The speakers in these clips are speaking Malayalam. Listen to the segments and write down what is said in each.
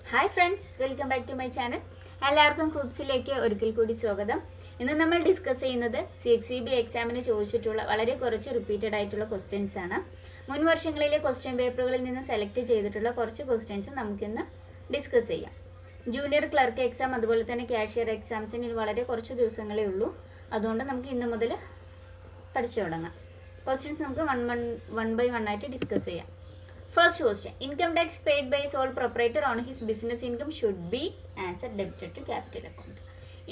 Hi friends, welcome back to my channel. എല്ലാവർക്കും ക്രൂപ്സിലേക്ക് ഒരിക്കൽ കൂടി സ്വാഗതം. ഇന്ന് നമ്മൾ ഡിസ്കസ് ചെയ്യുന്നത് CXCB എക്സാമിന് ചോദിച്ചിട്ടുള്ള വളരെ കുറച്ച് റിപ്പീറ്റഡ് ആയിട്ടുള്ള ക്വസ്റ്റ്യൻസ് ആണ്. മുൻ വർഷങ്ങളിലെ ക്വസ്റ്റ്യൻ പേപ്പറുകളിൽ നിന്ന് സെലക്ട് ചെയ്തിട്ടുള്ള കുറച്ച് ക്വസ്റ്റ്യൻസ് നമുക്കിന്ന് ഡിസ്കസ് ചെയ്യാം. ജൂനിയർ ക്ലർക്ക് എക്സാം അതുപോലെ തന്നെ കാഷ്യർ എക്സാംസിന് വളരെ കുറച്ച് ദിവസങ്ങളേ ഉള്ളൂ. അതുകൊണ്ട് നമുക്ക് ഇന്ന് മുതൽ പഠിച്ചു തുടങ്ങാം. ക്വസ്റ്റ്യൻസ് നമുക്ക് വൺ ബൈ വൺ ആയിട്ട് ഡിസ്കസ് ചെയ്യാം. First question, income tax paid by sole proprietor on his business income should be answer debited to capital account.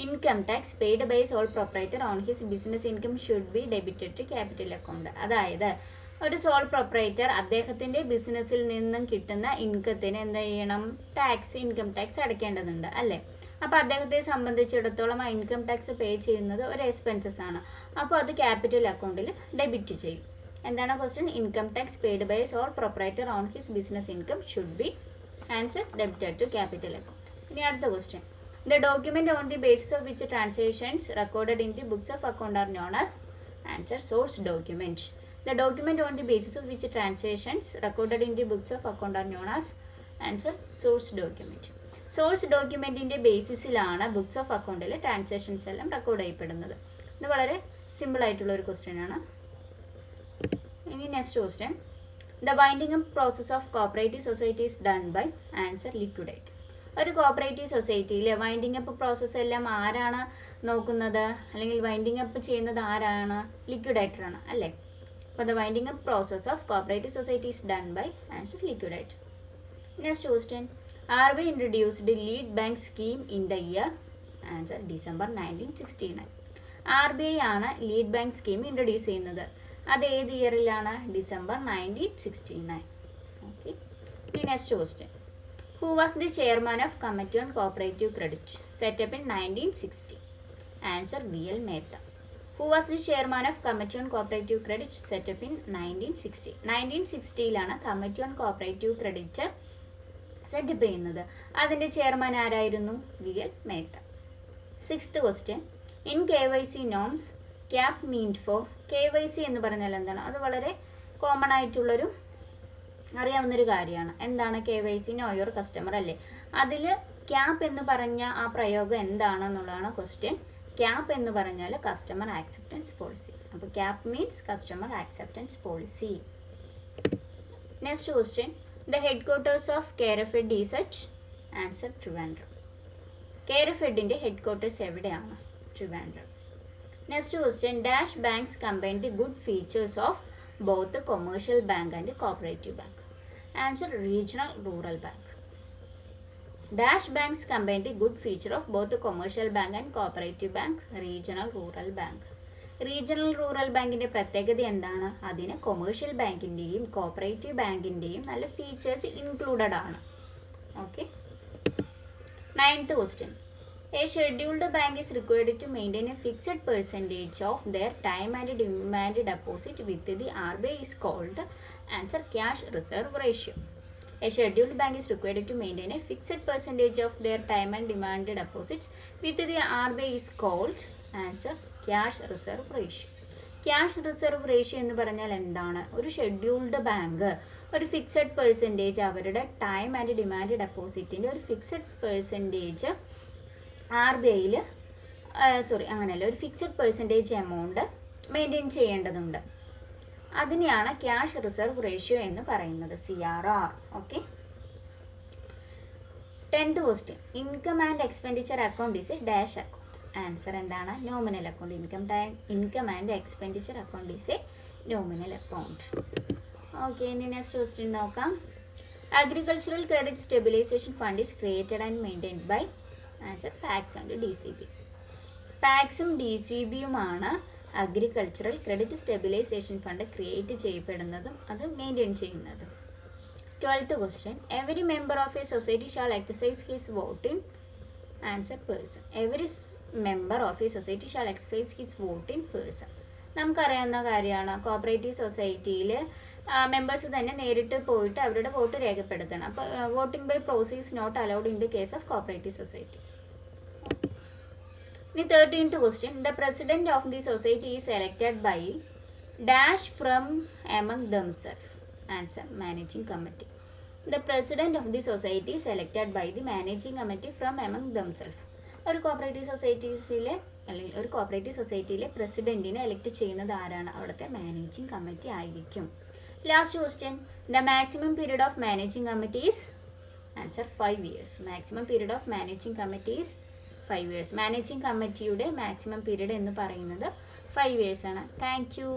Income tax paid by sole proprietor on his business income should be debited to capital account. അതായത് ഒരു സോൾ പ്രൊപ്പറേറ്റർ അദ്ദേഹത്തിൻ്റെ ബിസിനസ്സിൽ നിന്നും കിട്ടുന്ന ഇൻകത്തിന് എന്ത് ചെയ്യണം? ഇൻകം ടാക്സ് അടയ്ക്കേണ്ടതുണ്ട് അല്ലേ? അപ്പോൾ അദ്ദേഹത്തെ സംബന്ധിച്ചിടത്തോളം ആ ഇൻകം ടാക്സ് പേ ചെയ്യുന്നത് ഒരു എക്സ്പെൻസസ് ആണ്. അപ്പോൾ അത് ക്യാപിറ്റൽ അക്കൗണ്ടിൽ ഡെബിറ്റ് ചെയ്യും. എന്താണ് question? Income tax paid by sole proprietor on his business income should be answer debited to capital account. ഇനി അടുത്ത question, the document on the basis of which transactions recorded in the books of account are known as answer source document. The document on the basis of which transactions recorded in the books of account are known as answer source document. Source ഡോക്യുമെന്റിന്റെ ബേസിസിലാണ് ബുക്സ് ഓഫ് അക്കൗണ്ടിൽ ട്രാൻസാക്ഷൻസ് എല്ലാം റെക്കോർഡ് ചെയ്യപ്പെടുന്നത്. ഇത് വളരെ സിമ്പിൾ ആയിട്ടുള്ള ഒരു ക്വസ്റ്റ്യൻ ആണ്. ഇനി next question, the winding up process of cooperative society is done by answer liquidate. ഒരു കോപ്പറേറ്റീവ് സൊസൈറ്റിയിൽ വൈൻഡിങ് അപ്പ് പ്രോസസ്സ് എല്ലാം ആരാണ് നോക്കുന്നത്? അല്ലെങ്കിൽ വൈൻഡിങ് അപ്പ് ചെയ്യുന്നത് ആരാണ്? ലിക്വിഡേറ്റർ ആണ് അല്ലേ? അപ്പോൾ the winding up process of cooperative society is done by answer liquidate. Next question, RBI introduced lead bank scheme in the year answer December 1969. RBI ആണ് ലീഡ് ബാങ്ക് സ്കീം ഇൻട്രൊഡ്യൂസ് ചെയ്യുന്നത്. അത് ഏത് ഇയറിലാണ്? ഡിസംബർ 1969. ഓക്കെ. ഇനി next question, who was the chairman of committee on cooperative credit setup in 1960? Answer VL Mehta. Who was the chairman of committee on cooperative credit setup in 1960? 1960ലാണ് committee on cooperative credit set up ചെയ്യുന്നത്. അതിൻ്റെ ചെയർമാൻ ആരായിരുന്നു? VL Mehta. Sixth question, in KYC norms CAP meant for. KYC എന്ന് പറഞ്ഞാൽ എന്താണ്? അത് വളരെ കോമൺ ആയിട്ടുള്ളൊരു അറിയാവുന്നൊരു കാര്യമാണ്. എന്താണ് KYC? നോ യുവർ കസ്റ്റമർ അല്ലേ? അതിൽ ക്യാപ് എന്ന് പറഞ്ഞ ആ പ്രയോഗം എന്താണെന്നുള്ളതാണ് ക്വസ്റ്റ്യൻ. ക്യാപ് എന്ന് പറഞ്ഞാൽ കസ്റ്റമർ ആക്സെപ്റ്റൻസ് പോളിസി. അപ്പോൾ CAP means customer acceptance policy. Next question, the headquarters of Kerafed is at answer Trivandrum. കെയർഫെഡിൻ്റെ ഹെഡ് ക്വാർട്ടേഴ്സ് എവിടെയാണ്? Trivandrum. Next question, dash banks combine the good features of both commercial bank and cooperative bank. Answer regional rural bank. Dash banks combine the good feature of both commercial bank and cooperative bank. Regional rural bank. Regional rural ബാങ്കിൻ്റെ പ്രത്യേകത എന്താണ്? അതിന് കൊമേഴ്ഷ്യൽ ബാങ്കിൻ്റെയും കോപ്പറേറ്റീവ് ബാങ്കിൻ്റെയും നല്ല ഫീച്ചേഴ്സ് ഇൻക്ലൂഡഡ് ആണ്. Okay. Ninth question, a scheduled bank is required to maintain a fixed percentage of their time and demand deposit with the RBI is called answer cash reserve ratio. A scheduled bank is required to maintain a fixed percentage of their time and demand deposits with the RBI is called answer cash reserve ratio. Cash reserve ratio എന്ന് പറഞ്ഞാൽ എന്താണ്? ഒരു ഷെഡ്യൂൾഡ് ബാങ്ക് ഒരു ഫിക്സഡ് പെർസെൻറ്റേജ് അവരുടെ ടൈം ആൻഡ് ഡിമാൻഡ് ഡെപ്പോസിറ്റിൻ്റെ ഒരു ഫിക്സഡ് പെർസെൻറ്റേജ് RBIയിൽ അങ്ങനെയല്ല, ഒരു ഫിക്സഡ് പെർസെൻറ്റേജ് എമൗണ്ട് മെയിൻറ്റെയിൻ ചെയ്യേണ്ടതുണ്ട്. അതിനെയാണ് ക്യാഷ് റിസർവ് റേഷ്യോ എന്ന് പറയുന്നത്, CRR. Okay. 10th question, income and expenditure account is a dash account. Answer എന്താണ്? Nominal account. Income and expenditure account is a nominal account. Okay. ഇനി നെക്സ്റ്റ് ക്വസ്റ്റ്യൻ നോക്കാം. Agricultural credit stabilisation fund is created and maintained by answer PACS and DCB. പാക്സും DCBയുമാണ് agricultural credit stabilisation fund create ചെയ്യപ്പെടുന്നതും അത് മെയിൻറ്റെയിൻ ചെയ്യുന്നതും. 12th question, every member of a society shall exercise his vote in answer person. Every member of a society shall exercise his vote in person. നമുക്കറിയാവുന്ന കാര്യമാണ്. കോപ്പറേറ്റീവ് സൊസൈറ്റിയിൽ മെമ്പേഴ്സ് തന്നെ നേരിട്ട് പോയിട്ട് അവരുടെ വോട്ട് രേഖപ്പെടുത്തണം. അപ്പോൾ voting by proxies not allowed in the case of cooperative society. ഇനി 13th question, the president of the society is elected by dash from among themselves. Answer managing committee. The president of the society selected by the managing committee from among themselves. ഒരു കോപ്പറേറ്റീവ് സൊസൈറ്റീസിലെ അല്ലെങ്കിൽ ഒരു കോപ്പറേറ്റീവ് സൊസൈറ്റിയിലെ പ്രസിഡന്റിനെ എലക്ട് ചെയ്യുന്നത് ആരാണ്? അവിടുത്തെ മാനേജിംഗ് കമ്മിറ്റി ആയിരിക്കും. Last question, the maximum period of managing committee is? Answer 5 years. Maximum period of managing committee is 5 years. Managing കമ്മിറ്റിയുടെ മാക്സിമം പീരീഡ് എന്ന് പറയുന്നത് 5 years ആണ്. Thank you.